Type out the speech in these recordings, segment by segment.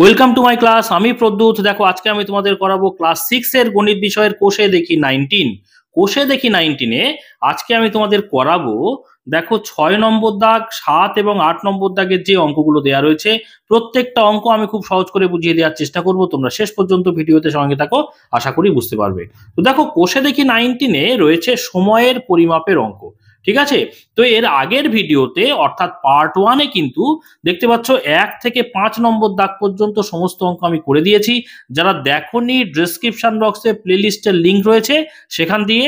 Welcome to my class. আমি প্রদ্যুৎ। দেখো আজকে আমি তোমাদের করাবো ক্লাস 6 এর গণিত বিষয়ের কোষে দেখি 19। কোষে দেখি 19-এ আজকে আমি তোমাদের করাবো, দেখো 6 নম্বর দাগ, 7 এবং 8 নম্বর দাগের যে অঙ্কগুলো দেওয়া রয়েছে প্রত্যেকটা অঙ্ক আমি খুব সহজ করে বুঝিয়ে দেওয়ার চেষ্টা করব। তোমরা শেষ পর্যন্ত ভিডিওতে সঙ্গে থাকো, আশা করি বুঝতে পারবে। তো দেখো কোষে দেখি 19-এ রয়েছে সময়ের পরিমাপের অঙ্ক, ঠিক আছে? তো এর আগের ভিডিওতে অর্থাৎ পার্ট 1-এ কিন্তু দেখতে পাচ্ছ 1 থেকে 5 নম্বর দাগ পর্যন্ত সমস্ত অঙ্ক আমি করে দিয়েছি। যারা দেখোনি, ডেসক্রিপশন বক্সে প্লেলিস্টের লিংক রয়েছে, সেখান দিয়ে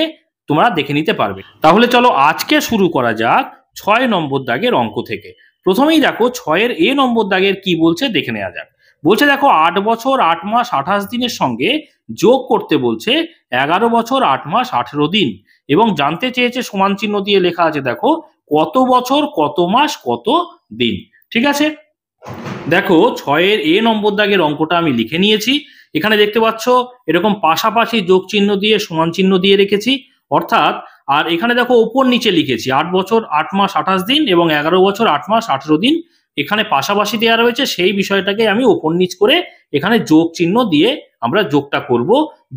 তোমরা দেখে নিতে পারবে। তাহলে চলো আজকে শুরু করা যাক 6 নম্বর দাগের অঙ্ক থেকে। প্রথমেই দেখো 6-এর এ নম্বর দাগের কি বলছে দেখে নেওয়া যাক। বলছে দেখো 8 বছর 8 মাস 28 দিনের সঙ্গে যোগ করতে বলছে 11 বছর 8 মাস 18 দিন, এবং জানতে চেয়েছে সমান চিহ্ন দিয়ে লেখা আছে দেখো কত বছর কত মাস কত দিন। ঠিক আছে, দেখো 6-এর এ নম্বর দাগের অঙ্কটা আমি লিখে নিয়েছি। এখানে দেখতে পাচ্ছ এরকম পাশাপাশি যোগ চিহ্ন দিয়ে সমান চিহ্ন দিয়ে রেখেছি, অর্থাৎ আর এখানে দেখো ওপর নিচে লিখেছি 8 বছর 8 মাস 28 দিন এবং 11 বছর 8 মাস 18 দিন এখানে পাশাপাশি দেওয়া রয়েছে। সেই বিষয়টাকে আমি ওপর নিচ করে এখানে যোগ চিহ্ন দিয়ে আমরা যোগটা করব।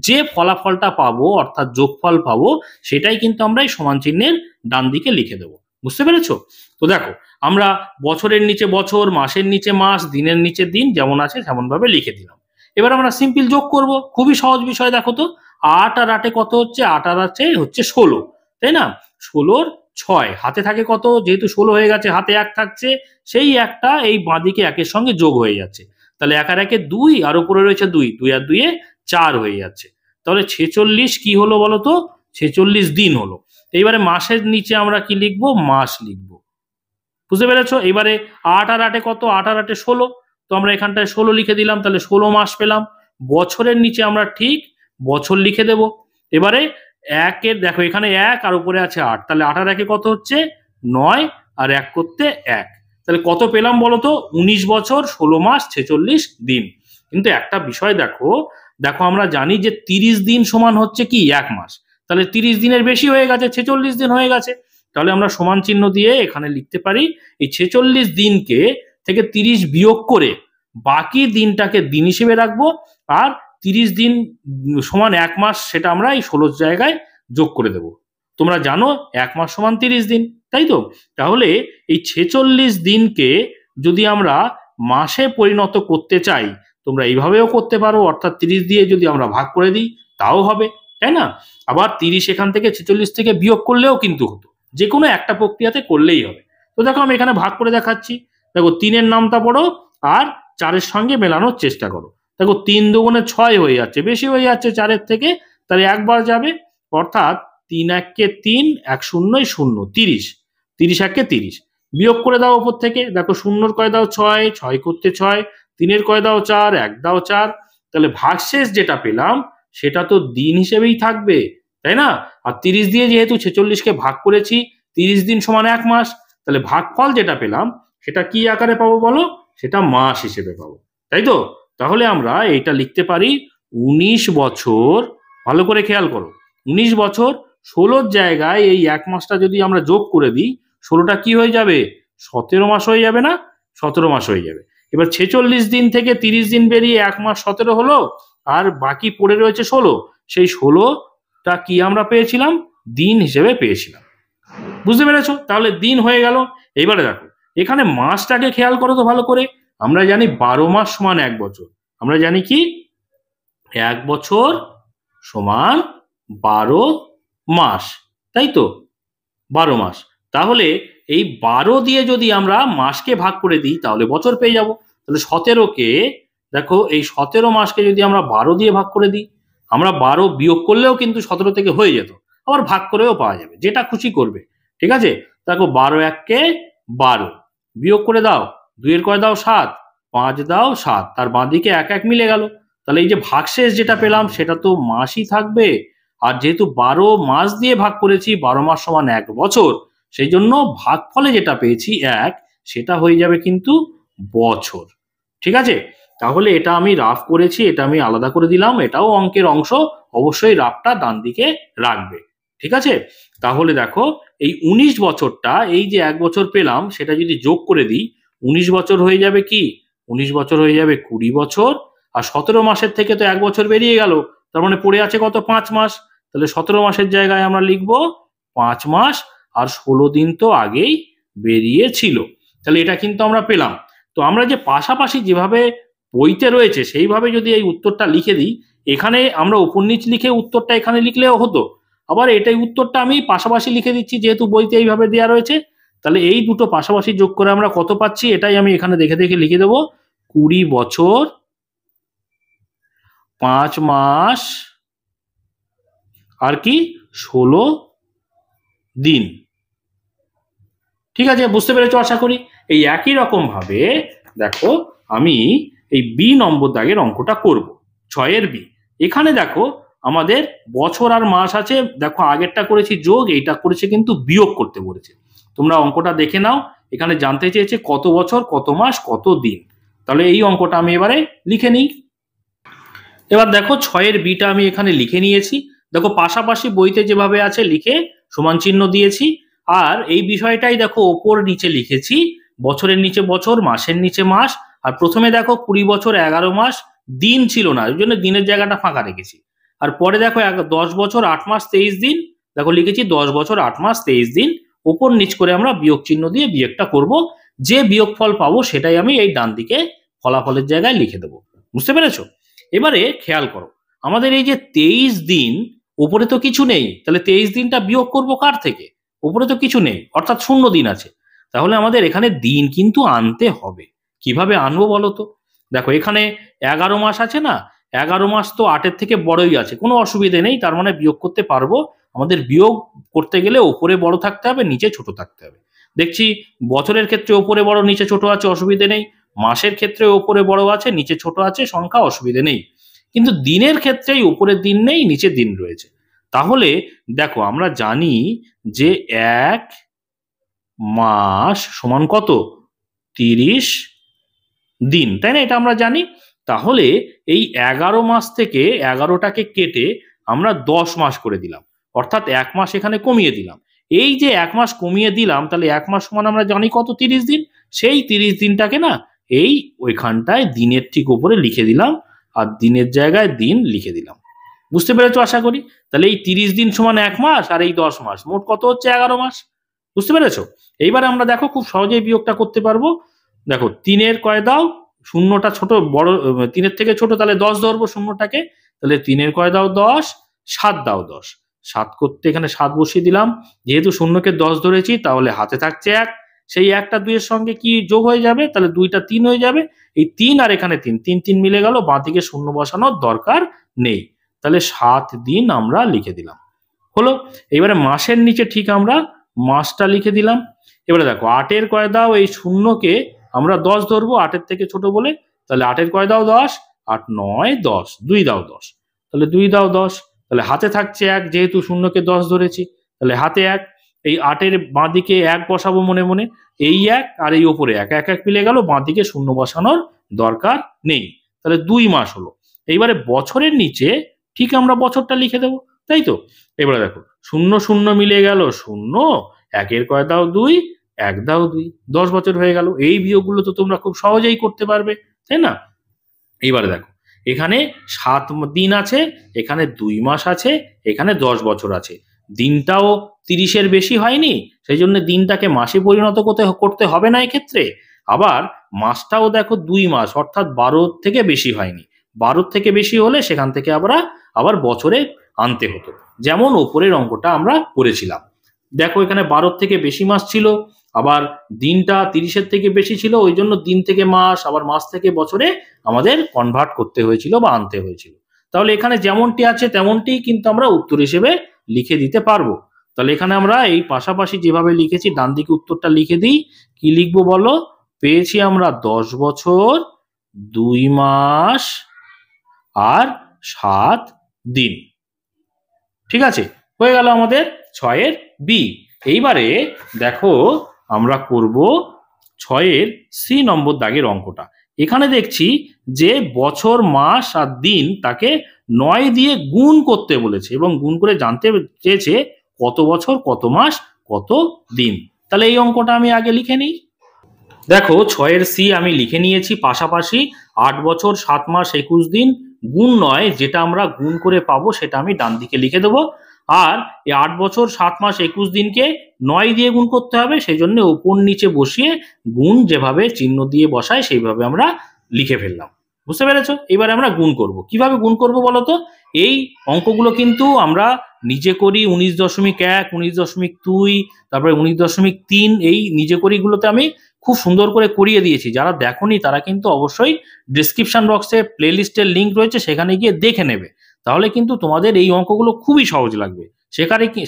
যে ফলাফলটা পাবো অর্থাৎ যোগফল পাবো সেটাই কিন্তু আমরা এই সমান চিহ্নের ডান দিকে লিখে দেবো। বুঝতে পেরেছো? তো দেখো আমরা বছরের নিচে বছর, মাসের নিচে মাস, দিনের নিচে দিন যেমন আছে তেমন ভাবে লিখে দিলাম। এবার আমরা সিম্পল যোগ করব, খুবই সহজ বিষয়। দেখো তো 8 আর 8-এ কত হচ্ছে? 8 আর 8-এ হচ্ছে 16, তাই না? 16-র 6 হাতে থাকে কত? যেহেতু 16 হয়ে গেছে হাতে 1 থাকছে, সেই একটা এই বাঁদিকে 1-এর সঙ্গে যোগ হয়ে যাচ্ছে। তাহলে 1 আর 1-এ 2 আর উপরে রয়েছে 2, 2 আর 2-এ 4 হয়ে যাচ্ছে। তাহলে 46 কি হলো বলো তো? 46 দিন হলো। এইবারে মাসের নিচে আমরা কি লিখবো? মাস লিখবো। বুঝতে পেরেছো? এবারে 8 আর 8-এ কত? 8 আর 8-এ 16, তো আমরা এখানটায় 16 লিখে দিলাম, তাহলে 16 মাস পেলাম। বছরের নিচে আমরা ঠিক বছর লিখে দেব। এবারে 1-এর দেখো এখানে 1 আর উপরে আছে 8, তাহলে 8 আর 1-এ কত হচ্ছে? 9 আর 1 করতে 1, তাহলে কত পেলাম বলো তো? 19 বছর 16 মাস 46 দিন। কিন্তু একটা বিষয় দেখো, দেখো আমরা জানি যে 30 দিন সমান হচ্ছে কি 1 মাস, তাহলে 30 দিনের বেশি হয়ে গেছে, 46 দিন হয়ে গেছে। তাহলে আমরা সমান চিহ্ন দিয়ে এখানে লিখতে পারি এই 46 দিনকে থেকে 30 বিয়োগ করে বাকি দিনটাকে দিন হিসেবে রাখবো, আর 30 দিন সমান 1 মাস সেটা আমরা এই 16 জায়গায় যোগ করে দেব। তোমরা জানো 1 মাস সমান 30 দিন, তাই তো? তাহলে এই 46 দিনকে যদি আমরা মাসে পরিণত করতে চাই তোমরা এইভাবেও করতে পারো, অর্থাৎ 30 দিয়ে যদি আমরা ভাগ করে দিই তাও হবে, তাই না? আবার 30 এখান থেকে 46 থেকে বিয়োগ করলেও কিন্তু হতো, যে কোনো একটা প্রক্রিয়াতে করলেই হবে। তো দেখো আমি এখানে ভাগ করে দেখাচ্ছি। দেখো 3-এর নামটা পড়ো আর 4-এর সঙ্গে মেলানোর চেষ্টা করো। দেখো 3 দুগুণে 6 হয়ে যাচ্ছে, বেশি হয়ে যাচ্ছে 4-এর থেকে, তাহলে একবার যাবে, অর্থাৎ 3 1-কে 3, 1 0 0, 30, 30 1-কে 30, বিয়োগ করে দাও ওপর থেকে। দেখো 0-র কয় দাও 6, 6 করতে 6, 3-এর কয় দাও 4, 1 দাও 4, তাহলে ভাগশেষ যেটা পেলাম সেটা তো দিন হিসেবেই থাকবে, তাই না? আর 30 দিয়ে যেহেতু 46-কে ভাগ করেছি, 30 দিন সমান 1 মাস, তাহলে ভাগফল যেটা পেলাম সেটা কি আকারে পাবো বলো? সেটা মাস হিসেবে পাবো, তাই তো? তাহলে আমরা এইটা লিখতে পারি 19 বছর, ভালো করে খেয়াল করো, 19 বছর 16-র জায়গায় এই 1 মাসটা যদি আমরা যোগ করে দিই, 16টা কি হয়ে যাবে? 17 মাস হয়ে যাবে না? 17 মাস হয়ে যাবে। এবার 46 দিন থেকে 30 দিন বেরিয়ে 1 মাস 17 হলো, আর বাকি পড়ে রয়েছে 16, সেই 16টা কি আমরা পেয়েছিলাম? দিন হিসেবে পেয়েছিলাম। বুঝতে পেরেছো? তাহলে দিন হয়ে গেল। এইবারে দেখো এখানে মাসটাকে খেয়াল করো তো ভালো করে। আমরা জানি 12 মাস সমান 1 বছর। আমরা জানি কি 1 বছর সমান 12 মাস, তাই তো? 12 মাস। তাহলে এই 12 দিয়ে যদি আমরা মাসকে ভাগ করে দিই তাহলে বছর পেয়ে যাব। তাহলে 17-কে দেখো এই 17 মাসকে যদি আমরা 12 দিয়ে ভাগ করে দিই, আমরা 12 বিয়োগ করলেও কিন্তু 17 থেকে হয়ে যেত, আবার ভাগ করেও পাওয়া যাবে, যেটা খুশি করবে। ঠিক আছে? দেখো 12 1-কে 12, বিয়োগ করে দাও, 2-এর কয় দাও 7, 5 দাও 7, তার বাঁদিকে 1 1 মিলে গেল। তাহলে এই যে ভাগশেষ যেটা পেলাম সেটা তো মাসই থাকবে, আর যেহেতু 12 মাস দিয়ে ভাগ করেছি, 12 মাস সমান 1 বছর, সেই জন্য ভাগফলে যেটা পেয়েছি 1, সেটা হয়ে যাবে কিন্তু বছর। ঠিক আছে? তাহলে এটা আমি রাফ করেছি, এটা আমি আলাদা করে দিলাম, এটাও অঙ্কের অংশ, অবশ্যই রাফটা ডান দিকে রাখবে। ঠিক আছে? তাহলে দেখো এই 19 বছরটা, এই যে 1 বছর পেলাম সেটা যদি যোগ করে দিই, 19 বছর হয়ে যাবে কি বছর হয়ে যাবে 20 বছর, আর 17 মাসের থেকে তো 1 বছর বেরিয়ে গেল, তার মানে পড়ে আছে কত? 5 মাস। তাহলে 17 মাসের জায়গায় আমরা লিখবো 5 মাস, আর 16 দিন তো আগেই বেরিয়েছিল। তাহলে এটা কিন্তু আমরা পেলাম। তো আমরা যে পাশাপাশি যেভাবে বইতে রয়েছে সেইভাবে যদি এই উত্তরটা লিখে দিই, এখানে আমরা উপর নিচ লিখে উত্তরটা এখানে লিখলেও হতো, আবার এটাই উত্তরটা আমি পাশাপাশি লিখে দিচ্ছি যেহেতু বইতে এইভাবে দেওয়া রয়েছে। তাহলে এই দুটো পাশাপাশি যোগ করে আমরা কত পাচ্ছি এটাই আমি এখানে দেখে দেখে লিখে দেবো, 20 বছর 5 মাস আর কি 16 দিন। ঠিক আছে, বুঝতে পেরেছো আশা করি। এই একই রকম ভাবে দেখো আমি এই বি নম্বর দাগের অঙ্কটা করব, 6 বি। এখানে দেখো আমাদের বছর আর মাস আছে, দেখো আগেরটা করেছি যোগ, এইটা করেছে কিন্তু বিয়োগ করতে বলেছে। তোমরা অঙ্কটা দেখে নাও, এখানে জানতে চেয়েছে কত বছর কত মাস কত দিন। তাহলে এই অঙ্কটা আমি এবারে লিখে নিই। এবার দেখো 6 বিটা আমি এখানে লিখে নিয়েছি। দেখো পাশাপাশি বইতে যেভাবে আছে লিখে সমান চিহ্ন দিয়েছি, আর এই বিষয়টাই দেখো ওপর নিচে লিখেছি, বছরের নিচে বছর, মাসের নিচে মাস। আর প্রথমে দেখো 20 বছর 11 মাস, দিন ছিল না, ওই জন্য দিনের জায়গাটা ফাঁকা রেখেছি। আর পরে দেখো 10 বছর 8 মাস 23 দিন, দেখো লিখেছি 10 বছর 8 মাস 23 দিন। ওপর নিচ করে আমরা বিয়োগ চিহ্ন দিয়ে বিয়োগটা করব, যে বিয়োগফল পাবো সেটাই আমি এই ডান দিকে ফলাফলের জায়গায় লিখে দেবো। বুঝতে পেরেছো? এবারে খেয়াল করো, আমাদের এই যে 23 দিন, উপরে তো কিছু নেই, তাহলে 23 দিনটা বিয়োগ করব কার থেকে? উপরে তো কিছু নেই, অর্থাৎ 0 দিন আছে। তাহলে আমাদের এখানে দিন কিন্তু আনতে হবে। কিভাবে আনবো বলো তো? দেখো এখানে 11 মাস আছে না, 11 মাস তো 8-এর থেকে বড়ই আছে, কোনো অসুবিধে নেই, তার মানে বিয়োগ করতে পারবো। আমাদের বিয়োগ করতে গেলে ওপরে বড় থাকতে হবে, নিচে ছোট থাকতে হবে। দেখছি বছরের ক্ষেত্রে ওপরে বড় নিচে ছোট আছে, অসুবিধে নেই। মাসের ক্ষেত্রে ওপরে বড় আছে নিচে ছোট আছে, সংখ্যা অসুবিধে নেই। কিন্তু দিনের ক্ষেত্রেই উপরের দিন নেই, নিচে দিন রয়েছে। তাহলে দেখো আমরা জানি যে 1 মাস সমান কত? 30 দিন, তাই না? এটা আমরা জানি। তাহলে এই 11 মাস থেকে 11টাকে কেটে আমরা 10 মাস করে দিলাম, অর্থাৎ 1 মাস এখানে কমিয়ে দিলাম। এই যে 1 মাস কমিয়ে দিলাম, তাহলে 1 মাস সমান আমরা জানি কত? 30 দিন। সেই 30 দিনটাকে না এই ওইখানটায় দিনের ঠিক উপরে লিখে দিলাম, আর দিনের জায়গায় দিন লিখে দিলাম। বুঝতে পেরেছো আশা করি? তাহলে এই 30 দিন সমান 1 মাস, আর এই 10 মাস, মোট কত হচ্ছে? 11 মাস। বুঝতে পেরেছো? এইবারে আমরা দেখো খুব সহজেই বিয়োগটা করতে পারবো। দেখো 3-এর কয় দাও? শূন্যটা ছোট, বড় 3-এর থেকে ছোট, তাহলে 10 ধরবো শূন্যটাকে। তাহলে 3-এর কয় দাও? 10। 7 দাও 10। 7 করতে এখানে 7 বসিয়ে দিলাম। যেহেতু শূন্যকে 10 ধরেছি, তাহলে হাতে থাকছে 1। সেই 1টা 2-এর সঙ্গে কি যোগ হয়ে যাবে? তাহলে 2টা 3 হয়ে যাবে। এই 3 আর এখানে 3, 3 3 মিলে গেল, বাঁ দিকে শূন্য বসানোর দরকার নেই। তাহলে 7 দিন আমরা লিখে দিলাম। হলো। এবারে মাসের নিচে ঠিক আমরা মাসটা লিখে দিলাম। এবারে দেখো 8-এর কয় দাও? এই শূন্যকে আমরা 10 ধরবো, 8-এর থেকে ছোট বলে। তাহলে 8-এর কয় দাও? 10। 8 9 10, 2 দাও 10। তাহলে 2 দাও 10। তাহলে হাতে থাকছে 1, যেহেতু শূন্যকে 10 ধরেছি, তাহলে হাতে 1। এই 8-এর বাঁ দিকে 1 বসাবো মনে মনে, এই 1 আর এই ওপরে 1, 1 1 মিলে গেল, বাঁ দিকে শূন্য বসানোর দরকার নেই। তাহলে 2 মাস হলো। এইবারে বছরের নিচে ঠিক আমরা বছরটা লিখে দেবো, তাই তো? এবারে দেখো 0 0 মিলে গেল 0, 1-এর কয় দাও? 2, 1 দাও 2, 10 বছর হয়ে গেল। এই বিয়োগগুলো তো তোমরা খুব সহজেই করতে পারবে, তাই না? এইবারে দেখো এখানে 7 দিন আছে, এখানে 2 মাস আছে, এখানে 10 বছর আছে। দিনটাও 30-এর বেশি হয়নি, সেই জন্য দিনটাকে মাসে পরিণত করতে হবে না এক্ষেত্রে। আবার মাসটাও দেখো 2 মাস, অর্থাৎ 12 থেকে বেশি হয়নি। 12 থেকে বেশি হলে সেখান থেকে আবার বছরে আনতে হতো, যেমন ওপরের অঙ্কটা আমরা করেছিলাম। দেখো এখানে 12 থেকে বেশি মাস ছিল, আবার দিনটা 30-এর থেকে বেশি ছিল, ওই জন্য দিন থেকে মাস, আবার মাস থেকে বছরে আমাদের কনভার্ট করতে হয়েছিল বা আনতে হয়েছিল। তাহলে এখানে যেমনটি আছে তেমনটি কিন্তু আমরা উত্তর হিসেবে লিখে দিতে পারবো। তাহলে এখানে আমরা এই পাশাপাশি যেভাবে লিখেছি ডান দিকে উত্তরটা লিখে দিই। কি লিখবো বলো? পেয়েছি আমরা 10 বছর 2 মাস আর 7 দিন। ঠিক আছে, হয়ে গেল আমাদের 6-এর বি। এইবারে দেখো আমরা করব 6-এর সি নম্বর দাগের অঙ্কটা। এখানে দেখছি যে বছর মাস আর দিন তাকে 9 দিয়ে গুণ করতে বলেছে, এবং গুণ করে জানতে চেয়েছে কত বছর কত মাস কত দিন। তাহলে এই অঙ্কটা আমি আগে লিখে নিই। দেখো 6-এর সি আমি লিখে নিয়েছি, পাশাপাশি 8 বছর 7 মাস 21 দিন গুণ 9, যেটা আমরা গুণ করে পাবো সেটা আমি ডান দিকে লিখে দেবো। আর এই 8 বছর 7 মাস 21 দিনকে 9 দিয়ে গুণ করতে হবে, সেই জন্য উপর নিচে বসিয়ে গুণ যেভাবে চিহ্ন দিয়ে বসায় সেইভাবে আমরা লিখে ফেললাম। বুঝতে পেরেছো? এবারে আমরা গুণ করব। কিভাবে গুণ করব বলো তো? এই অঙ্কগুলো কিন্তু আমরা নিজে করি, 19.1, 19.2, তারপরে 19.3, এই নিজে করিগুলোতে আমি খুব সুন্দর করে করিয়ে দিয়েছি। যারা দেখোনি তারা কিন্তু অবশ্যই ডিসক্রিপশন বক্সে প্লেলিস্টের লিঙ্ক রয়েছে, সেখানে গিয়ে দেখে নেবে। তাহলে কিন্তু তোমাদের এই অঙ্কগুলো খুবই সহজ লাগবে।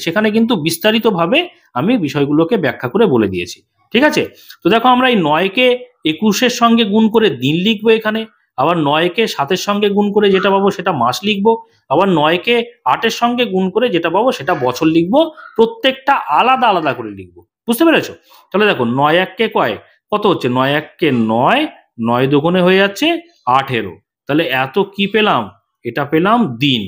সেখানে কিন্তু বিস্তারিতভাবে আমি বিষয়গুলোকে ব্যাখ্যা করে বলে দিয়েছি। ঠিক আছে? তো দেখো আমরা এই 9-কে 21-এর সঙ্গে গুণ করে দিন লিখবো এখানে, আবার 9-কে 7-এর সঙ্গে গুণ করে যেটা পাবো সেটা মাস লিখবো, আবার 9-কে 8-এর সঙ্গে গুণ করে যেটা পাবো সেটা বছর লিখবো। প্রত্যেকটা আলাদা আলাদা করে লিখবো। বুঝতে পেরেছো? তাহলে দেখো 9-1-কে কয় কত হচ্ছে, 9-1-কে 9, 9 দুগুণে হয়ে যাচ্ছে 18। তাহলে এত কি পেলাম? এটা পেলাম দিন।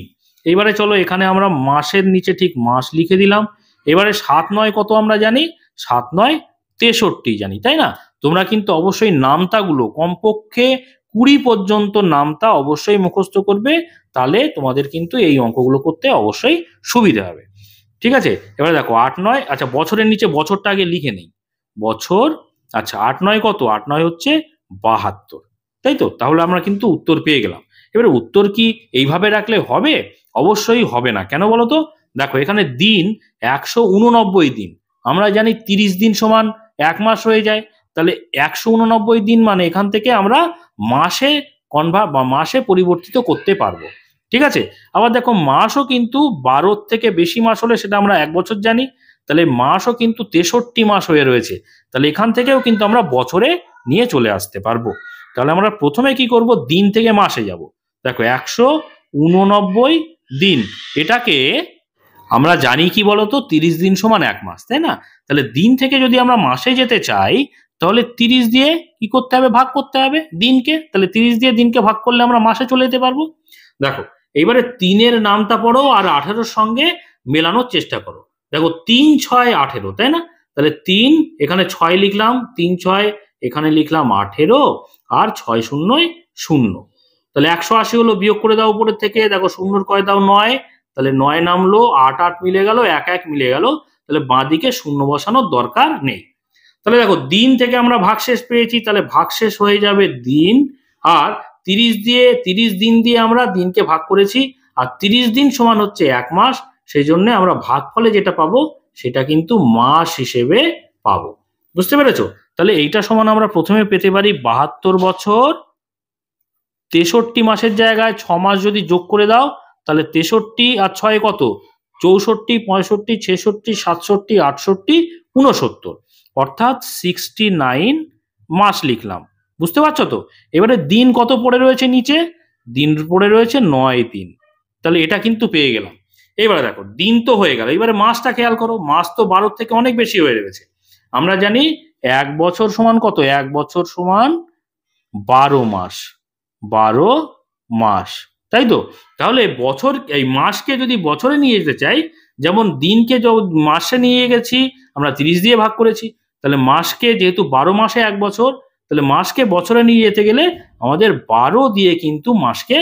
এবারে চলো এখানে আমরা মাসের নিচে ঠিক মাস লিখে দিলাম। এবারে 7-9 কত আমরা জানি? 7-9 63 জানি, তাই না? তোমরা কিন্তু অবশ্যই নামতাগুলো কমপক্ষে 20 পর্যন্ত নামতা অবশ্যই মুখস্থ করবে, তাহলে তোমাদের কিন্তু এই অঙ্কগুলো করতে অবশ্যই সুবিধা হবে। ঠিক আছে? এবারে দেখো 8-9, আচ্ছা বছরের নিচে বছরটা আগে লিখে নেই। বছর, আচ্ছা 8-9 কত? 8-9 হচ্ছে 72, তাই তো? তাহলে আমরা কিন্তু উত্তর পেয়ে গেলাম। এবারে উত্তর কি এইভাবে রাখলে হবে? অবশ্যই হবে না। কেন বলো তো? দেখো এখানে দিন 189 দিন, আমরা জানি 30 দিন সমান 1 মাস হয়ে যায়। তাহলে 189 দিন মানে এখান থেকে আমরা মাসে মাসে পরিবর্তিত করতে পারবো। ঠিক আছে? আবার দেখো মাসও কিন্তু 12 থেকে বেশি মাস হলে সেটা আমরা 1 বছর জানি। তাহলে মাসও কিন্তু 63 মাস হয়ে রয়েছে। তাহলে এখান থেকেও কিন্তু আমরা বছরে নিয়ে চলে আসতে পারবো। তাহলে আমরা প্রথমে কি করব? দিন থেকে মাসে যাব। দেখো 189 দিন, এটাকে আমরা জানি কি বলতো, 30 দিন সমান 1 মাস, তাই না? তাহলে দিন থেকে যদি আমরা মাসে যেতে চাই, তাহলে 30 দিয়ে কি করতে হবে? ভাগ করতে হবে দিনকে। তাহলে 30 দিয়ে দিনকে ভাগ করলে আমরা মাসে চলে যেতে পারবো। দেখো এইবারে 3-এর নামটা পড়ো আর 18-র সঙ্গে মেলানোর চেষ্টা করো। দেখো 3, 6, 18, তাই না? তাহলে 3 এখানে 6 লিখলাম, 3, 6 এখানে লিখলাম 18, আর 6 শূন্যয় 0। তাহলে 180 হলো, বিয়োগ করে দাও উপরের থেকে। দেখো শূন্যর কয় দাও? 9। তাহলে 9 নামলো, 8, 8 মিলে গেল, 1, 1 মিলে গেল। তাহলে বাঁদিকে শূন্য বসানোর দরকার নেই। তাহলে দেখো দিন থেকে আমরা ভাগশেষ পেয়েছি, তাহলে ভাগশেষ হয়ে যাবে দিন। আর 30 দিন দিয়ে আমরা দিনকে ভাগ করেছি, আর 30 দিন সমান হচ্ছে 1 মাস। সেই জন্য আমরা ভাগফলে যেটা পাবো সেটা কিন্তু মাস হিসেবে পাবো। বুঝতে পেরেছো? তাহলে এইটা সমান আমরা প্রথমে পেতে পারি 72 বছর 63 মাসের জায়গায় 6 মাস যদি যোগ করে দাও, তাহলে 63 আর 6 কত? 64, 65, 66, 67, 68, 69, অর্থাৎ 69 মাস লিখলাম। বুঝতে পারছো তো? এবারে দিন কত পড়ে রয়েছে নিচে? দিন পড়ে রয়েছে 9 দিন। তাহলে এটা কিন্তু পেয়ে গেলাম। এবারে দেখো দিন তো হয়ে গেল, এবারে মাসটা খেয়াল করো। মাস তো 12 থেকে অনেক বেশি হয়ে গেছে। আমরা জানি 1 বছর সমান কত? 1 বছর সমান 12 মাস। 12 মাস, তাই তো? তাহলে বছর, এই মাসকে যদি বছরে নিয়ে যেতে চাই, যেমন দিনকে মাসে নিয়ে গেছি আমরা 30 দিয়ে ভাগ করেছি, তাহলে মাসকে যেহেতু 12 মাসে 1 বছর, তাহলে মাসকে বছরে নিয়ে যেতে গেলে আমাদের 12 দিয়ে কিন্তু মাসকে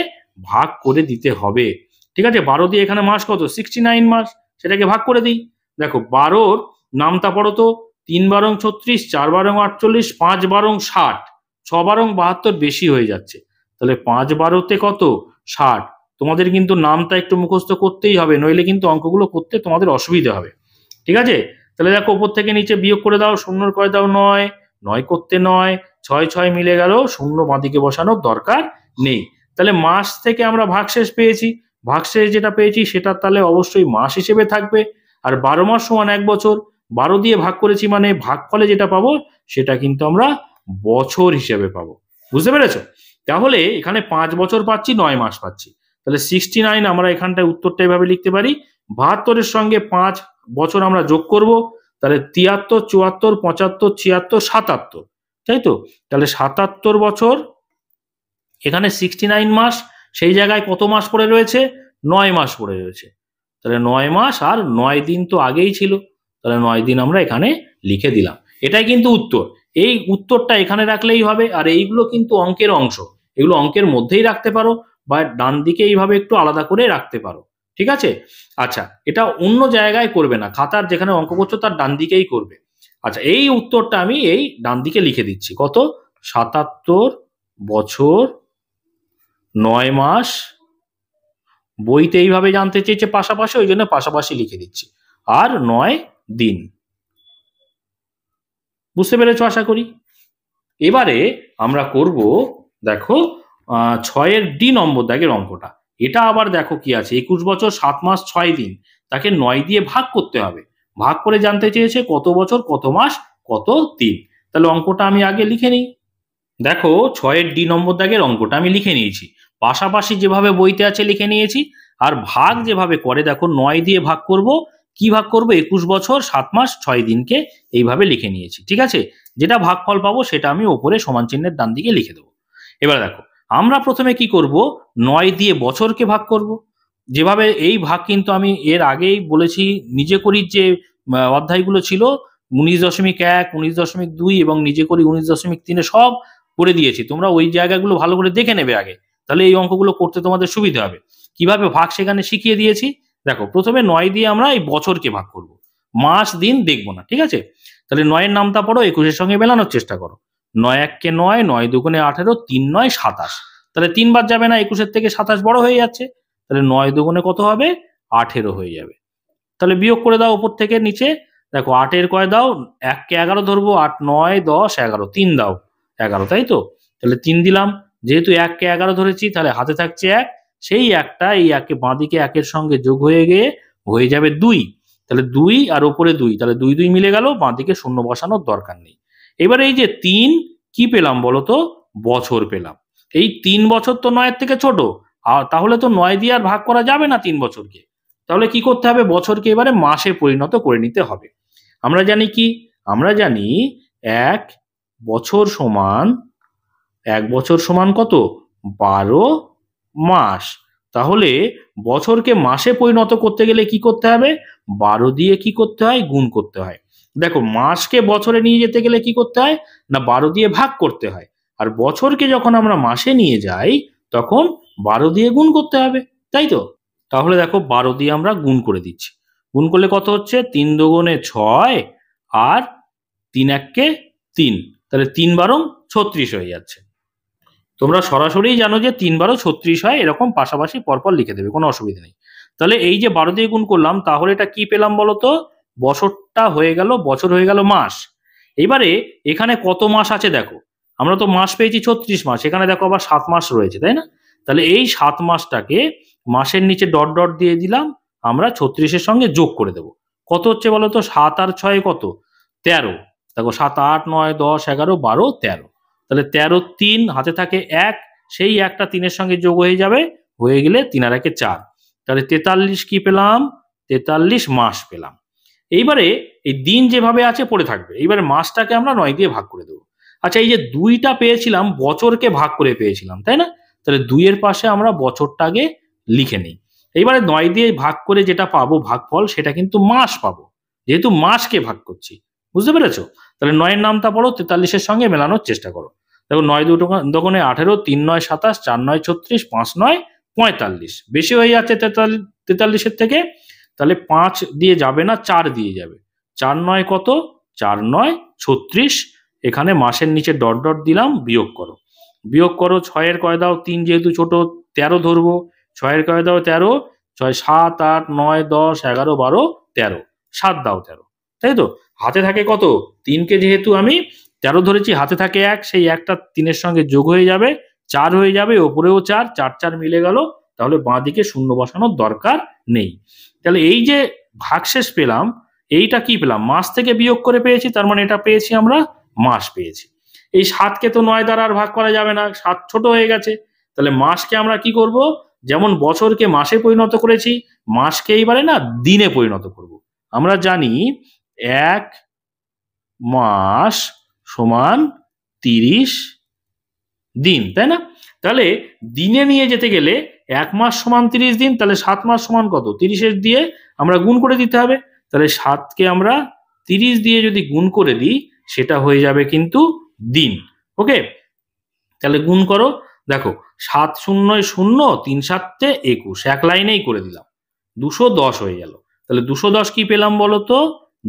ভাগ করে দিতে হবে। ঠিক আছে? 12 দিয়ে এখানে মাস কত? 69 মাস, সেটাকে ভাগ করে দিই। দেখো 12-র নামটা পড়ো তো। 3 বারং 36, 4 বারং 48, 5 বারং 60, 6 বারং 72 বেশি হয়ে যাচ্ছে। তাহলে 5 12-তে কত? 60। তোমাদের কিন্তু নামটা একটু মুখস্থ করতেই হবে, নইলে কিন্তু অঙ্কগুলো করতে তোমাদের অসুবিধা হবে। ঠিক আছে? তাহলে দেখো উপর থেকে নিচে বিয়োগ করে দাও। শূন্যর কয় দাও? 9। 9 করতে 9, 6, 6 মিলে গেল, শূন্য বাঁদিকে বসানোর দরকার নেই। তাহলে মাস থেকে আমরা ভাগশেষ পেয়েছি। ভাগশেষ যেটা পেয়েছি সেটা তাহলে অবশ্যই মাস হিসেবে থাকবে। আর 12 মাস সমান 1 বছর, 12 দিয়ে ভাগ করেছি মানে ভাগফলে যেটা পাবো সেটা কিন্তু আমরা বছর হিসেবে পাবো। বুঝতে পেরেছো? তাহলে এখানে 5 বছর পাচ্ছি, 9 মাস পাচ্ছি। তাহলে 69 আমরা এখানটায় উত্তরটা এভাবে লিখতে পারি। 72-এর সঙ্গে 5 বছর আমরা যোগ করব, তাহলে 73, 74, 75, 76, 77, তাই তো? তাহলে 77 বছর, এখানে 69 মাস, সেই জায়গায় কত মাস পড়ে রয়েছে? 9 মাস পড়ে রয়েছে। তাহলে 9 মাস আর 9 দিন তো আগেই ছিল, তাহলে 9 দিন আমরা এখানে লিখে দিলাম। এটাই কিন্তু উত্তর। এই উত্তরটা এখানে রাখলেই হবে। আর এইগুলো কিন্তু অঙ্কের অংশ, এগুলো অঙ্কের মধ্যেই রাখতে পারো বা ডান দিকে এইভাবে একটু আলাদা করে রাখতে পারো, ঠিক আছে? আচ্ছা, এটা অন্য জায়গায় করবে না, খাতার যেখানে অঙ্ক করছো তার ডান দিকেই করবে। আচ্ছা, এই উত্তরটা আমি এই ডান দিকে লিখে দিচ্ছি। কত? ৭৭ বছর ৯ মাস। বইতে এইভাবে জানতে চেয়েছে পাশাপাশি, ওই জন্য পাশাপাশি লিখে দিচ্ছি। আর ৯ দিন। বুঝতে পেরেছো আশা করি। এবারে আমরা করব, দেখো ৬-এর ডি নম্বর দাগের অঙ্কটা। এটা আবার দেখো কি আছে, ২১ বছর ৭ মাস ৬ দিন, তাকে ৯ দিয়ে ভাগ করতে হবে। ভাগ করে জানতে চেয়েছে কত বছর কত মাস কত দিন। তাহলে অঙ্কটা আমি আগে লিখে নিই। দেখো ৬-এর ডি নম্বর দাগের অঙ্কটা আমি লিখে নিয়েছি, পাশাপাশি যেভাবে বইতে আছে লিখে নিয়েছি। আর ভাগ যেভাবে করে দেখো ৯ দিয়ে ভাগ করব। কি ভাগ করব? ২১ বছর ৭ মাস ৬ দিনকে এইভাবে লিখে নিয়েছি, ঠিক আছে? যেটা ভাগফল পাবো সেটা আমি ওপরে সমান চিহ্নের ডান দিকে লিখে দেবো। এবার দেখো আমরা প্রথমে কি করব, ৯ দিয়ে বছরকে ভাগ করব। যেভাবে এই ভাগ কিন্তু আমি এর আগেই বলেছি, নিজে করির যে অধ্যায়গুলো ছিল ১৯.১, ১৯.২ এবং নিজে করি ১৯.৩ সব করে দিয়েছি, তোমরা ওই জায়গাগুলো ভালো করে দেখে নেবে আগে, তাহলে এই অঙ্কগুলো করতে তোমাদের সুবিধা হবে। কিভাবে ভাগ সেখানে শিখিয়ে দিয়েছি। দেখো প্রথমে ৯ দিয়ে আমরা এই বছরকে ভাগ করব, মাস দিন দেখবো না, ঠিক আছে? তাহলে ৯-এর নামটা পড়ো, ২১-এর সঙ্গে মেলানোর চেষ্টা করো। ৯-১-কে ৯, ৯-২-গুণে ১৮, ৩-৯ ২৭। তাহলে ৩ বার যাবে না, ২১-এর থেকে ২৭ বড় হয়ে যাচ্ছে, তাহলে ৯-২-গুণে কত হবে? ১৮ হয়ে যাবে। তাহলে বিয়োগ করে দাও উপর থেকে নিচে। দেখো ৮-এর কয় দাও, ১-কে ১১ ধরবো, ৮, ৯, ১০, ১১, ৩ দাও ১১, তাই তো? তাহলে ৩ দিলাম। যেহেতু ১-কে ১১ ধরেছি তাহলে হাতে থাকছে ১, সেই ১টা এই ১-কে বাঁদিকে ১-এর সঙ্গে যোগ হয়ে গিয়ে হয়ে যাবে ২। তাহলে ২ আর ওপরে ২, তাহলে ২ ২ মিলে গেল, বাঁদিকে শূন্য বসানোর দরকার নেই। এবার এই যে ৩ কি পেলাম বলো তো? বছর পেলাম। এই ৩ বছর তো ৯-এর থেকে ছোট, আর তাহলে তো ৯ দিয়ে আর ভাগ করা যাবে না ৩ বছরকে। তাহলে কি করতে হবে? বছরকে এবারে মাসে পরিণত করে নিতে হবে। আমরা জানি কি? আমরা জানি ১ বছর সমান ১ বছর সমান কত? ১২ মাস। তাহলে বছরকে মাসে পরিণত করতে গেলে কি করতে হবে? ১২ দিয়ে কি করতে হয়? গুণ করতে হয়। দেখো মাসকে বছরে নিয়ে যেতে গেলে কি করতে হয়? না ১২ দিয়ে ভাগ করতে হয়। আর বছরকে যখন আমরা মাসে নিয়ে যাই তখন ১২ দিয়ে গুণ করতে হবে, তাই তো? তাহলে দেখো ১২ দিয়ে আমরা গুণ করে দিচ্ছি। গুণ করলে কত হচ্ছে? ৩ দুগুণে ৬ আর ৩-১-কে ৩, তাহলে ৩-১২ ৩৬ হয়ে যাচ্ছে। তোমরা সরাসরি জানো যে ৩-১২ ৩৬ হয়, এরকম পাশাপাশি পরপর লিখে দেবে, কোনো অসুবিধা নেই। তাহলে এই যে ১২ দিয়ে গুণ করলাম, তাহলে এটা কি পেলাম বলো তো? বছরটা হয়ে গেল, বছর হয়ে গেল মাস। এবারে এখানে কত মাস আছে দেখো, আমরা তো মাস পেয়েছি ৩৬ মাস, এখানে দেখো আবার ৭ মাস রয়েছে, তাই না? তাহলে এই ৭ মাসটাকে মাসের নিচে ডট ডট দিয়ে দিলাম, আমরা ৩৬-এর সঙ্গে যোগ করে দেব। কত হচ্ছে বলো তো? ৭ আর ৬ কত? ১৩। দেখো ৭, ৮, ৯, ১০, ১১, ১২, ১৩। তাহলে ১৩, ৩ হাতে থাকে ১, সেই ১টা ৩-এর সঙ্গে যোগ হয়ে যাবে, হয়ে গেলে ৩ আর ১-এ ৪। তাহলে ৪৩ কি পেলাম? ৪৩ মাস পেলাম। এইবারে এই দিন যেভাবে আছে পড়ে থাকবে, এইবারে মাসটাকে আমরা ৯ দিয়ে ভাগ করে দেবো। আচ্ছা, এই যে ২টা পেয়েছিলাম বছরকে ভাগ করে পেয়েছিলাম, তাই না? তাহলে ২-এর পাশে আমরা বছরটাকে লিখে নিই। এইবারে ৯ দিয়ে ভাগ করে যেটা পাবো ভাগফল, সেটা কিন্তু মাস পাবো, যেহেতু মাসকে ভাগ করছি। বুঝতে পেরেছো? তাহলে ৯-এর নামটা পড়ো, ৪৩-এর সঙ্গে মেলানোর চেষ্টা করো। দেখো ৯ দুগুণে ১৮, ৩-৯ ২৭, ৪-৯ ৩৬, ৫-৯ ৪৫। বেশি হয়ে যাচ্ছে ৪৩-এর থেকে, তাহলে ৫ দিয়ে যাবে না, ৪ দিয়ে যাবে। ৪-৯ কত? ৪-৯ ৩৬। এখানে মাসের নিচে ডট ডট দিলাম, বিয়োগ করো। বিয়োগ করো, ৬-এর কয় দাও? ৩ যেহেতু ছোট, ১৩ ধরবো। ৬-এর কয় দাও? ১৩। ৬ ৭ ৮ ৯ ১০ ১১ ১২ ১৩, ৭ দাও ১৩, তাই তো? হাতে থাকে কত? ৩-কে যেহেতু আমি ১৩ ধরেছি, হাতে থাকে ১, সেই ১টা ৩-এর সঙ্গে যোগ হয়ে যাবে, ৪ হয়ে যাবে, ওপরেও ৪, ৪ ৪ মিলে গেল, তাহলে বাঁদিকে শূন্য বসানোর দরকার নেই। তাহলে এই যে ভাগশেষ পেলাম, এইটা কি পেলাম? মাস থেকে বিয়োগ করে পেয়েছি, তার মানে এটা পেয়েছি আমরা মাস পেয়েছি। এই ৭-কে তো ৯ দ্বারা আর ভাগ করা যাবে না, ৭ ছোট হয়ে গেছে। তাহলে মাসকে আমরা কি করব? যেমন বছরকে মাসে পরিণত করেছি, মাসকে এইবারে না দিনে পরিণত করব। আমরা জানি ১ মাস সমান ৩০ দিন, তাই না? তাহলে দিনে নিয়ে যেতে গেলে ১ মাস সমান ৩০ দিন, তাহলে ৭ মাস সমান কত? ৩০-এর দিয়ে আমরা গুণ করে দিতে হবে। তাহলে ৭-কে আমরা ৩০ দিয়ে যদি গুণ করে দিই, সেটা হয়ে যাবে কিন্তু দিন। ওকে, তাহলে গুণ করো। দেখো 7 0 0 3 7 21, এক লাইনেই করে দিলাম, 210 হয়ে গেল। তাহলে 210 কি পেলাম বলো তো?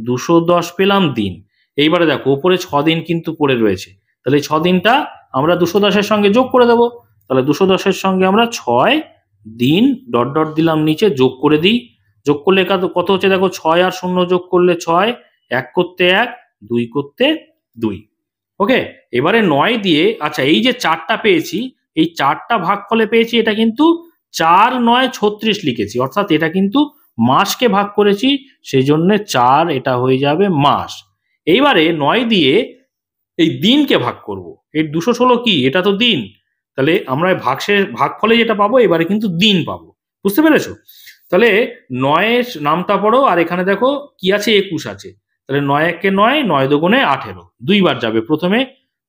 210 পেলাম দিন। এইবারে দেখো উপরে 6 দিন কিন্তু পড়ে রয়েছে, তাহলে 6 দিনটা আমরা 210-এর সঙ্গে যোগ করে দেবো। তাহলে 210-এর সঙ্গে আমরা 6 দিন ডট ডট দিলাম নিচে, যোগ করে দিই। যোগ করলে কত হচ্ছে দেখো, 6 আর 0 যোগ করলে 6, 1 করতে 1, 2 করতে 2। ওকে, এবারে 9 দিয়ে, আচ্ছা এই যে 4টা পেয়েছি, এই 4টা ভাগফলে পেয়েছি, এটা কিন্তু 4 9 36 লিখেছি, অর্থাৎ এটা কিন্তু মাসকে ভাগ করেছি, সেই জন্য 4, এটা হয়ে যাবে মাস। এইবারে 9 দিয়ে এই দিনকে ভাগ করব। এই 216 কি, এটা তো দিন, তাহলে আমরা ভাগফলে যেটা পাবো এবারে কিন্তু দিন পাবো। বুঝতে পেরেছো? তাহলে 9-এর নামটা পড়ো, আর এখানে দেখো কি আছে, 21 আছে। তাহলে 9 1 9, 9 2 18, দুইবার যাবে। প্রথমে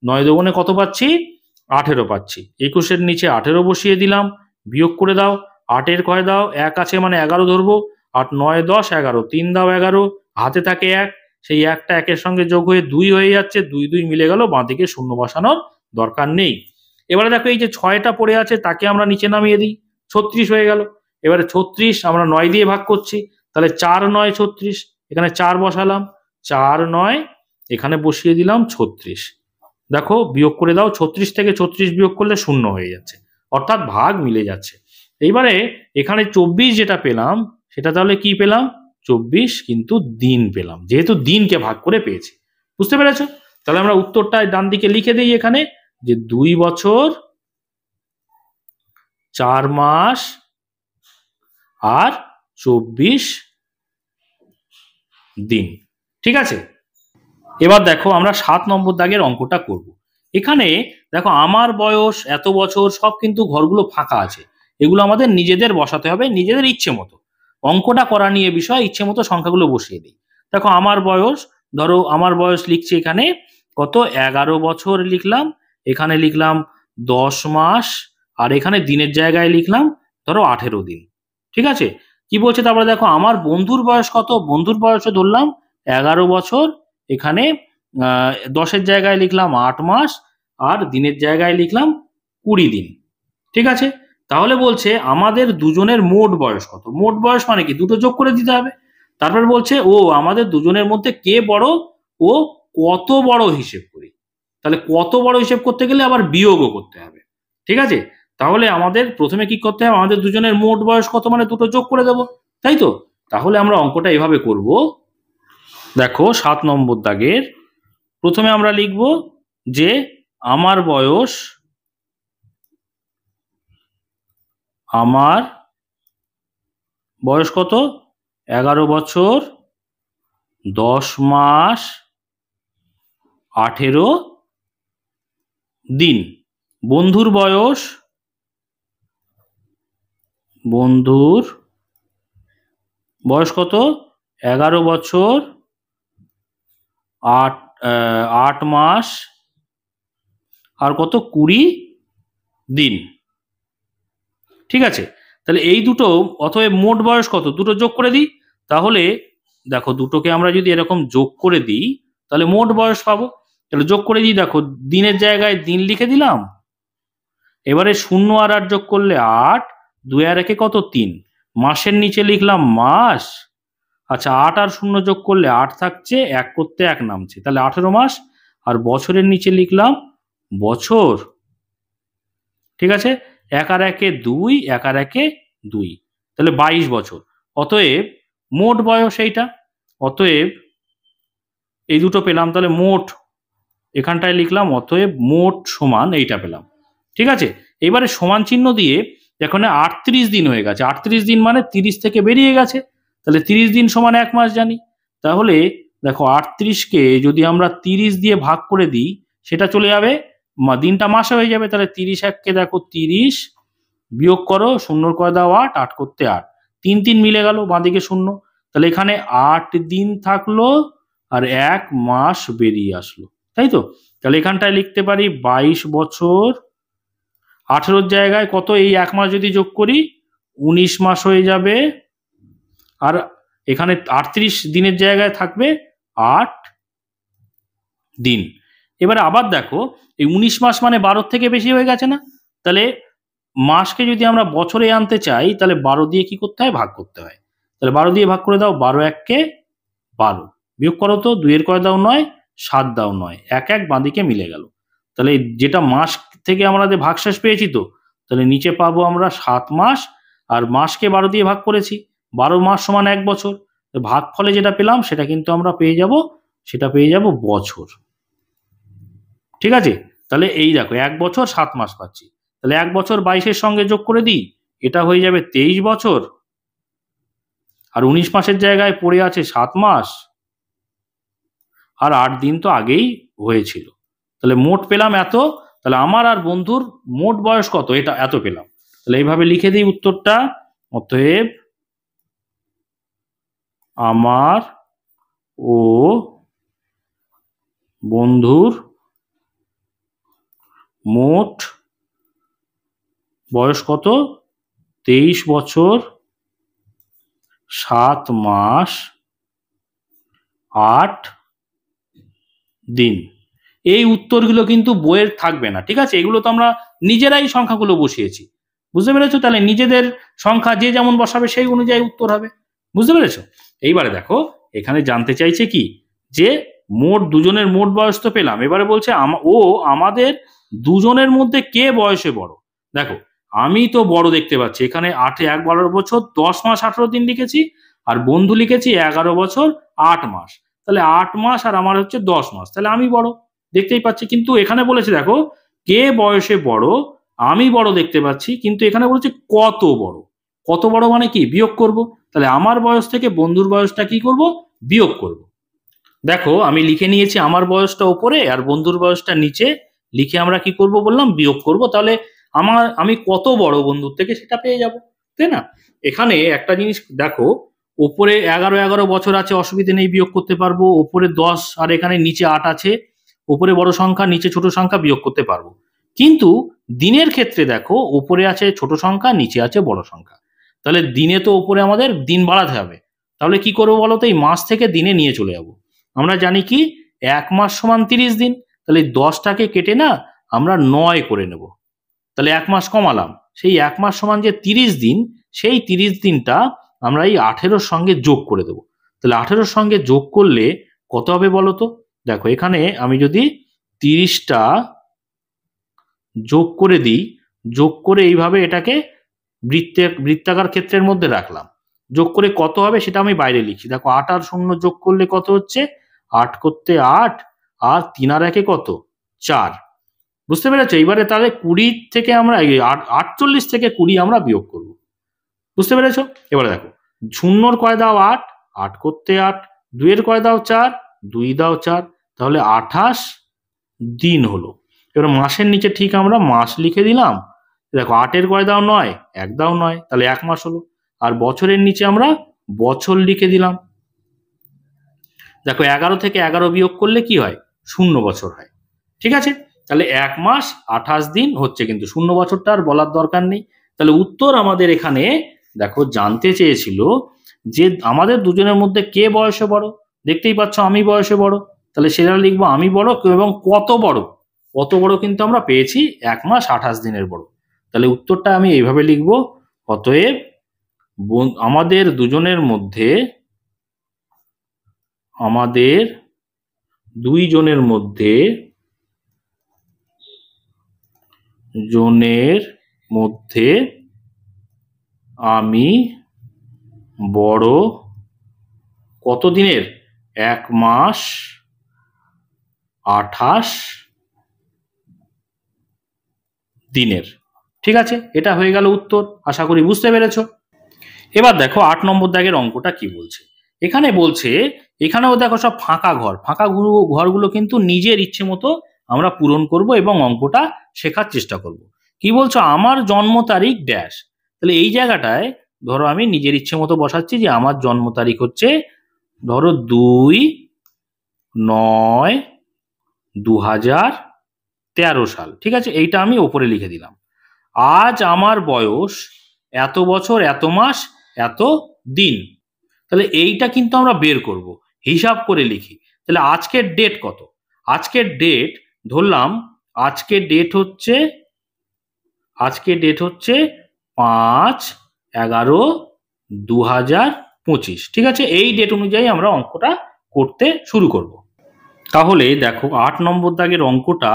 9 2 কত পাচ্ছি, 18 পাচ্ছি। 21-এর নিচে 18 বসিয়ে দিলাম, বিয়োগ করে দাও। 8-এর কয় দাও, 1 আছে মানে 11 ধরবো। 8 9 10 11, 3 দাও 11, হাতে থাকে 1, সেই 1টা 1-এর সঙ্গে যোগ হয়ে 2 হয়ে যাচ্ছে, 2 2 মিলে গেল, বাঁদিকে শূন্য বসানোর দরকার নেই। এবারে দেখো এই যে 6টা পড়ে আছে, তাকে আমরা নিচে নামিয়ে দিই, 36 হয়ে গেল। এবারে 36 আমরা 9 দিয়ে ভাগ করছি, তাহলে 4 9 36, এখানে 4 বসালাম, 4 9 এখানে বসিয়ে দিলাম 36। দেখো বিয়োগ করে দাও, 36 থেকে 36 বিয়োগ করলে 0 হয়ে যাচ্ছে, অর্থাৎ ভাগ মিলে যাচ্ছে। এইবারে এখানে 24 যেটা পেলাম, সেটা তাহলে কি পেলাম, 24 কিন্তু দিন পেলাম, যেহেতু দিনকে ভাগ করে পেয়েছি। বুঝতে পেরেছো? তাহলে আমরা উত্তরটা ডান দিকে লিখে দিই এখানে, যে 2 বছর 4 মাস আর 24 দিন। ঠিক আছে, এবার দেখো আমরা 7 নম্বর দাগের অঙ্কটা করব। এখানে দেখো আমার বয়স এত বছর, সব কিন্তু ঘরগুলো ফাঁকা আছে, এগুলো আমাদের নিজেদের বসাতে হবে, নিজেদের ইচ্ছে মতো। অঙ্কটা করা নিয়ে বিষয়, ইচ্ছে মতো সংখ্যাগুলো বসিয়ে দিই। দেখো আমার বয়স, ধরো আমার বয়স লিখছি এখানে কত, 11 বছর লিখলাম, এখানে লিখলাম 10 মাস, আর এখানে দিনের জায়গায় লিখলাম ধরো 18 দিন। ঠিক আছে, কি বলছে তারপরে দেখো আমার বন্ধুর বয়স কত, বন্ধুর বয়সে ধরলাম 11 বছর, এখানে 10-এর জায়গায় লিখলাম 8 মাস, আর দিনের জায়গায় লিখলাম 20 দিন। ঠিক আছে, তাহলে বলছে আমাদের দুজনের মোট বয়স কত। মোট বয়স মানে কি, দুটো যোগ করে দিতে হবে। তারপর বলছে ও আমাদের দুজনের মধ্যে কে বড় ও কত বড় হিসেব করি। তাহলে কত বড় হিসেব করতে গেলে আবার বিয়োগও করতে হবে। ঠিক আছে, তাহলে আমাদের প্রথমে কি করতে হবে, আমাদের দুজনের মোট বয়স কত মানে দুটো যোগ করে দেবো, তাই তো? তাহলে আমরা অঙ্কটা এভাবে করব। দেখো 7 নম্বর দাগের প্রথমে আমরা লিখব যে আমার বয়স কত, 11 বছর 10 মাস 18 দিন। বন্ধুর বয়স কত, 11 বছর 8 মাস আর কত, 20 দিন। ঠিক আছে, তাহলে এই দুটো, অতএব মোট বয়স কত, দুটো যোগ করে দিই। তাহলে দেখো দুটোকে আমরা যদি এরকম যোগ করে দিই, তাহলে মোট বয়স পাবো। তাহলে যোগ করে দিই, দেখো দিনের জায়গায় দিন লিখে দিলাম, এবারে 0 আর 8 যোগ করলে 8, 2 আর 1 কত, 3, মাসের নিচে লিখলাম মাস। আচ্ছা 8 আর 0 যোগ করলে 8 থাকছে, 1 করতে 1 নামছে, তাহলে 18 মাস, আর বছরের নিচে লিখলাম বছর। ঠিক আছে, 1 আর 1 2, 1 আর 1 2, তাহলে 22 বছর। অতএব মোট বয়স এইটা, অতএব এই দুটো পেলাম, তাহলে মোট এখানটায় লিখলাম, অতএব মোট সমান এইটা পেলাম। ঠিক আছে, এবারে সমান চিহ্ন দিয়ে এখানে 38 দিন হয়ে গেছে, 38 দিন মানে 30 থেকে বেরিয়ে গেছে, তাহলে 30 দিন সমান 1 মাস জানি। তাহলে দেখো 38-কে যদি আমরা 30 দিয়ে ভাগ করে দিই, সেটা চলে যাবে, দিনটা মাসে হয়ে যাবে। তাহলে 30 1-কে দেখো 30, বিয়োগ করো, 0 কয় দাও 8, 8 করতে 8, 3 3 মিলে গেল, বাঁদিকে 0, তাহলে এখানে 8 দিন থাকলো আর 1 মাস বেরিয়ে আসলো, তাই তো? তাহলে এখানটায় লিখতে পারি 22 বছর, 18-র জায়গায় কত, এই 1 মাস যদি যোগ করি 19 মাস হয়ে যাবে, আর এখানে 38 দিনের জায়গায় থাকবে 8 দিন। এবারে আবার দেখো এই 19 মাস মানে 12 থেকে বেশি হয়ে গেছে না? তাহলে মাসকে যদি আমরা বছরে আনতে চাই তাহলে 12 দিয়ে কি করতে হয়? ভাগ করতে হয়। তাহলে 12 দিয়ে ভাগ করে দাও, 12 এককে 12, বিয়োগ করো তো, 2 এর কয় দাও 9, 7 দাও 9, 1 1 বাঁদিকে মিলে গেল। তাহলে যেটা মাস থেকে আমাদের ভাগশেষ পেয়েছি তো, তাহলে নিচে পাবো আমরা 7 মাস, আর মাসকে 12 দিয়ে ভাগ করেছি, 12 মাস সমান 1 বছর। ভাগ ফলে যেটা পেলাম সেটা কিন্তু আমরা পেয়ে যাব, সেটা পেয়ে যাব বছর। ঠিক আছে, তাহলে এই দেখো 1 বছর 7 মাস পাচ্ছি। তাহলে 1 বছর 22-এর সঙ্গে যোগ করে দিই, এটা হয়ে যাবে 23 বছর। আর 19 মাসের জায়গায় পড়ে আছে 7 মাস, আর 8 দিন তো আগেই হয়েছিল। তাহলে মোট পেলাম এত। তাহলে আমার আর বন্ধুর মোট বয়স কত? এটা এত পেলাম। তাহলে এইভাবে লিখে দিই উত্তরটা। অতএব আমার ও বন্ধুর মোট বয়স কত? 23 বছর 7 মাস 8 দিন। এই উত্তরগুলো কিন্তু বইয়ের থাকবে না, ঠিক আছে? এগুলো তো আমরা নিজেরাই সংখ্যাগুলো বসিয়েছি, বুঝতে পেরেছো? তাহলে নিজেদের সংখ্যা যে যেমন বসাবে সেই অনুযায়ী উত্তর হবে, বুঝতে পেরেছো? এইবারে দেখো এখানে জানতে চাইছে কি, যে মোট দুজনের মোট বয়স তো পেলাম, এবারে বলছে ও আমাদের দুজনের মধ্যে কে বয়সে বড়। দেখো আমি তো বড় দেখতে পাচ্ছি, এখানে 8 1 বছর 10 মাস 18 দিন লিখেছি, আর বন্ধু লিখেছি 11 বছর 8 মাস। তাহলে 8 মাস আর আমার হচ্ছে 10 মাস, তাহলে আমি বড় দেখতেই পাচ্ছি। কিন্তু এখানে বলেছে দেখো কে বয়সে বড়, আমি বড় দেখতে পাচ্ছি, কিন্তু এখানে বলেছে কত বড়। কত বড় মানে কি? বিয়োগ করব। তাহলে আমার বয়স থেকে বন্ধুর বয়সটা কি করব? বিয়োগ করব। দেখো আমি লিখে নিয়েছি আমার বয়সটা উপরে আর বন্ধুর বয়সটা নিচে, লিখে আমরা কি করব বললাম? বিয়োগ করব। তাহলে আমি কত বড় বন্ধুর থেকে সেটা পেয়ে যাব, তাই না? এখানে একটা জিনিস দেখো, ওপরে 11 বছর আছে, অসুবিধে নেই, বিয়োগ করতে পারবো। ওপরে 10 আর এখানে নিচে 8 আছে, ওপরে বড় সংখ্যা নিচে ছোট সংখ্যা, বিয়োগ করতে পারবো। কিন্তু দিনের ক্ষেত্রে দেখো ওপরে আছে ছোট সংখ্যা, নিচে আছে বড় সংখ্যা। তাহলে দিনে তো ওপরে আমাদের দিন বাড়াতে হবে। তাহলে কি করবো বলো তো? এই মাস থেকে দিনে নিয়ে চলে যাবো। আমরা জানি কি 1 মাস সমান 30 দিন, তাহলে 10টাকে কেটে না আমরা 9 করে নেব। তাহলে 1 মাস কমালাম, সেই 1 মাস সমান যে 30 দিন, সেই 30 দিনটা আমরা এই 18-র সঙ্গে যোগ করে দেবো। তাহলে 18-র সঙ্গে যোগ করলে কত হবে বলো তো? দেখো এখানে আমি যদি 30টা যোগ করে দিই, যোগ করে এইভাবে এটাকে বৃত্তাকার ক্ষেত্রের মধ্যে রাখলাম, যোগ করে কত হবে সেটা আমি বাইরে লিখছি। দেখো 8 আর 0 যোগ করলে কত হচ্ছে? 8 করতে 8, আর 3 আর 1 কত? 4। বুঝতে পেরেছো? এইবারে তাহলে 20 থেকে আমরা 48 থেকে 20 আমরা বিয়োগ করব। বুঝতে পেরেছো? এবারে দেখো 0-র কয় দাও 8, 8 করতে 8, 2 এর কয় দাও 4, 2 দাও 4, তাহলে 28 দিন হলো। এবার মাসের নিচে ঠিক আমরা মাস লিখে দিলাম। দেখো 8 এর কয় দাও 9, 1 দাও 9, তাহলে 1 মাস হলো। আর বছরের নিচে আমরা বছর লিখে দিলাম। দেখো 11 থেকে 11 বিয়োগ করলে কি হয়? 0 বছর হয়। ঠিক আছে, তাহলে 1 মাস 28 দিন হচ্ছে, কিন্তু 0 বছরটা আর বলার দরকার নেই। তাহলে উত্তর আমাদের এখানে দেখো জানতে চেয়েছিল যে আমাদের দুজনের মধ্যে কে বয়সে বড়। দেখতেই পাচ্ছ আমি বয়সে বড়, তাহলে সেটা লিখবো আমি বড় এবং কত বড়। কত বড় কিন্তু আমরা পেয়েছি 1 মাস 28 দিনের বড়। তাহলে উত্তরটা আমি এইভাবে লিখবো, অতএব আমাদের দুজনের মধ্যে, আমাদের দুইজনের মধ্যে আমি বড় কত দিনের? 1 মাস 28 দিনের। ঠিক আছে, এটা হয়ে গেল উত্তর। আশা করি বুঝতে পেরেছো। এবার দেখো 8 নম্বর দাগের অঙ্কটা কি বলছে। এখানে বলছে, এখানেও দেখো সব ফাঁকা ঘর, ফাঁকা ঘরগুলো কিন্তু নিজের ইচ্ছে মতো আমরা পূরণ করব এবং অঙ্কটা শেখার চেষ্টা করব। কি বলছো? আমার জন্ম তারিখ ড্যাশ। তাহলে এই জায়গাটায় ধরো আমি নিজের ইচ্ছে মতো বসাচ্ছি যে আমার জন্ম তারিখ হচ্ছে ধরো 2/9/2013 সাল। ঠিক আছে, এইটা আমি ওপরে লিখে দিলাম। আজ আমার বয়স এত বছর এত মাস এত দিন। তাহলে এইটা কিন্তু আমরা বের করব, হিসাব করে লিখি। তাহলে আজকের ডেট কত? আজকের ডেট ধরলাম, আজকের ডেট হচ্ছে 5/11/2025। ঠিক আছে, এই ডেট অনুযায়ী আমরা অঙ্কটা করতে শুরু করব। তাহলে দেখো 8 নম্বর দাগের অঙ্কটা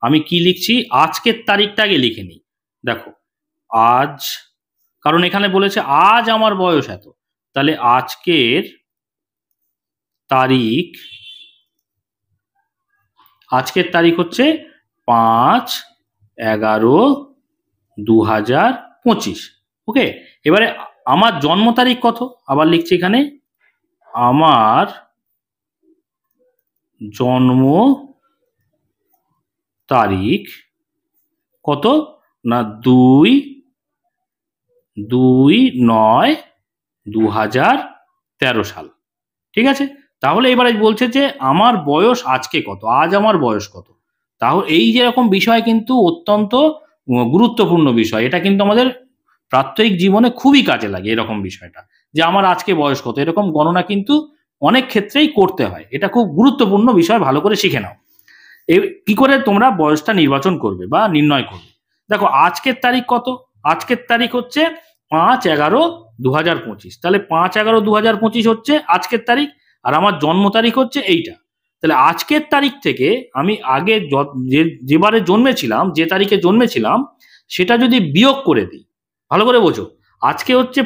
আমি কি লিখছি, আজকের তারিখটা আগে লিখে নিই। দেখো আজ, কারণ এখানে বলেছে আজ আমার বয়স এত, তাহলে আজকের তারিখ হচ্ছে 5/11/2025। ওকে, এবারে আমার জন্ম তারিখ কত, আবার লিখছি এখানে, আমার জন্ম তারিখ কত না 2/9/2013 সাল। ঠিক আছে, তাহলে এবারে বলছে যে আমার বয়স আজকে কত, আজ আমার বয়স কত। তাহলে এই যেরকম বিষয় কিন্তু অত্যন্ত গুরুত্বপূর্ণ বিষয়, এটা কিন্তু আমাদের প্রাত্যহিক জীবনে খুবই কাজে লাগে এরকম বিষয়টা, যে আমার আজকে বয়স কত, এরকম গণনা কিন্তু অনেক ক্ষেত্রেই করতে হয়। এটা খুব গুরুত্বপূর্ণ বিষয়, ভালো করে শিখে নাও। কি করে তোমরা বয়সটা নির্বাচন করবে বা নির্ণয় করবে। দেখো আজকের তারিখ কত, আজকের তারিখ হচ্ছে 5/11/2025। তাহলে 5/11/2025 হচ্ছে আজকের তারিখ, আর আমার জন্ম তারিখ হচ্ছে এইটা। তাহলে আজকের তারিখ থেকে আমি আগে যেবারে জন্মেছিলাম, যে তারিখে জন্মেছিলাম, সেটা যদি বিয়োগ করে দিই, ভালো করে বোঝো, আজকে হচ্ছে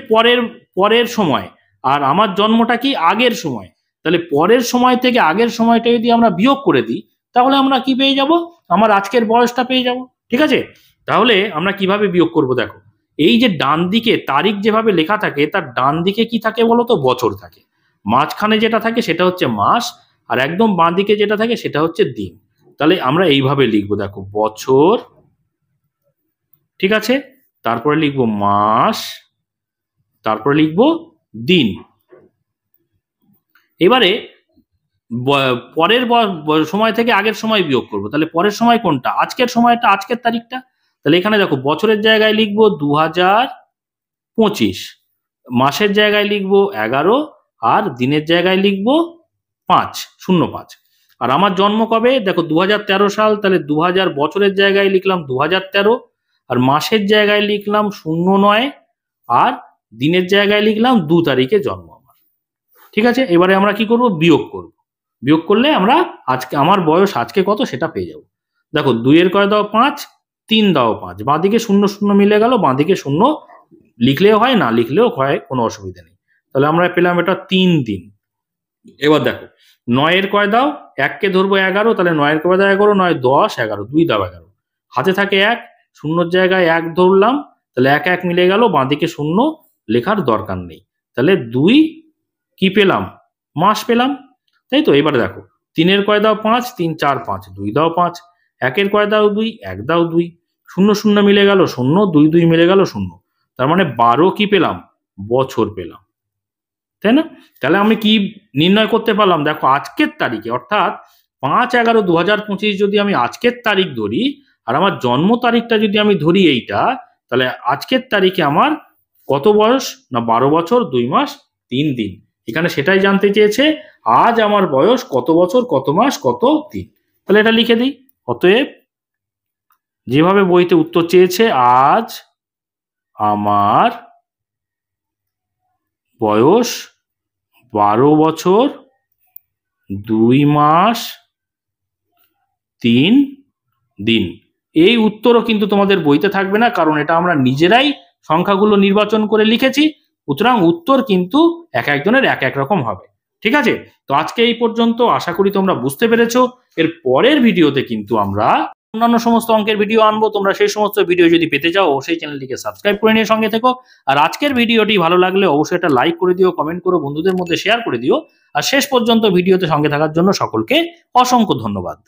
পরের সময়, আর আমার জন্মটা কি আগের সময়। তাহলে পরের সময় থেকে আগের সময়টা যদি আমরা বিয়োগ করে দিই, তাহলে আমরা কি পেয়ে যাব, আমার আজকের বয়সটা পেয়ে যাব। ঠিক আছে, তাহলে আমরা কিভাবে বিয়োগ করব, দেখো এই যে ডান দিকে তারিখ যেভাবে লেখা থাকে, তার ডান দিকে কি থাকে বলো তো, বছর থাকে, মাঝখানে যেটা থাকে সেটা হচ্ছে মাস, আর একদম বাঁ দিকে যেটা থাকে সেটা হচ্ছে দিন। তাহলে আমরা এইভাবে লিখবো, দেখো বছর, ঠিক আছে, তারপরে লিখবো মাস, তারপরে লিখবো দিন। এবারে পরের সময় থেকে আগের সময় বিয়োগ করব, তাহলে পরের সময় কোনটা, আজকের সময়টা, আজকের তারিখটা। তাহলে এখানে দেখো বছরের জায়গায় লিখবো 2025, মাসের জায়গায় লিখবো 11, আর দিনের জায়গায় লিখবো 5/05। আর আমার জন্ম কবে, দেখো 2013 সাল, তাহলে 2000 বছরের জায়গায় লিখলাম 2013, আর মাসের জায়গায় লিখলাম 09, আর দিনের জায়গায় লিখলাম 2 তারিখে জন্ম আমার। ঠিক আছে, এবারে আমরা কি করব, বিয়োগ করব। বিয়োগ করলে আমরা আজকে আমার বয়স আজকে কত সেটা পেয়ে যাব। দেখো 2 কয় দাও 5, 3 দাও 5, বাঁদিকে 0 মিলে গেল, বাঁদিকে 0 লিখলেও হয়, না লিখলেও হয়, কোনো অসুবিধা নেই। তাহলে আমরা পেলাম এটা 3 দিন। এবার দেখো 9 কয় দাও, 1কে ধরবো 11, তাহলে 9 কয় দাও 11, 9 10 11, 2 দাও 11, হাতে থাকে 1, 0 জায়গায় 1 ধরলাম, তাহলে 1 1 মিলে গেল, বাঁদিকে 0 লেখার দরকার নেই। তাহলে 2 কি পেলাম, মাস পেলাম, তাই তো। এবারে দেখো 3 কয় দাও 5, 3 4 5, 2 দাও 5, 1 কয় দাও 2, 1 দাও 2, 0 মিলে গেল 0, 2 2 মিলে গেল 0, তার মানে 12 কি পেলাম, বছর পেলাম, তাই না। তাহলে আমি কি নির্ণয় করতে পারলাম, দেখো আজকের তারিখে, অর্থাৎ 5/11/2025 যদি আমি আজকের তারিখ ধরি, আর আমার জন্ম তারিখটা যদি আমি ধরি এইটা, তাহলে আজকের তারিখে আমার কত বয়স না 12 বছর 2 মাস 3 দিন। এখানে সেটাই জানতে চেয়েছে, আজ আমার বয়স কত বছর কত মাস কত দিন। তাহলে এটা লিখে দিই, অতএব যেভাবে বইতে উত্তর চেয়েছে, আজ আমার বয়স 12 বছর 2 মাস 3 দিন। এই উত্তরও কিন্তু তোমাদের বইতে থাকবে না, কারণ এটা আমরা নিজেরাই সংখ্যাগুলো নির্বাচন করে লিখেছি, সুতরাং উত্তর কিন্তু এক একজনের এক এক রকম হবে। ঠিক আছে, তো আজকে এই পর্যন্ত, আশা করি তোমরা বুঝতে পেরেছো। এর পরের ভিডিওতে কিন্তু আমরা অন্যান্য সমস্ত অঙ্কের ভিডিও আনবো, তোমরা সেই সমস্ত ভিডিও যদি পেতে চাও অবশ্যই চ্যানেলটিকে সাবস্ক্রাইব করে নিয়ে সঙ্গে থেকো। আর আজকের ভিডিওটি ভালো লাগলে অবশ্যই একটা লাইক করে দিও, কমেন্ট করো, বন্ধুদের মধ্যে শেয়ার করে দিও। আর শেষ পর্যন্ত ভিডিওতে সঙ্গে থাকার জন্য সকলকে অসংখ্য ধন্যবাদ।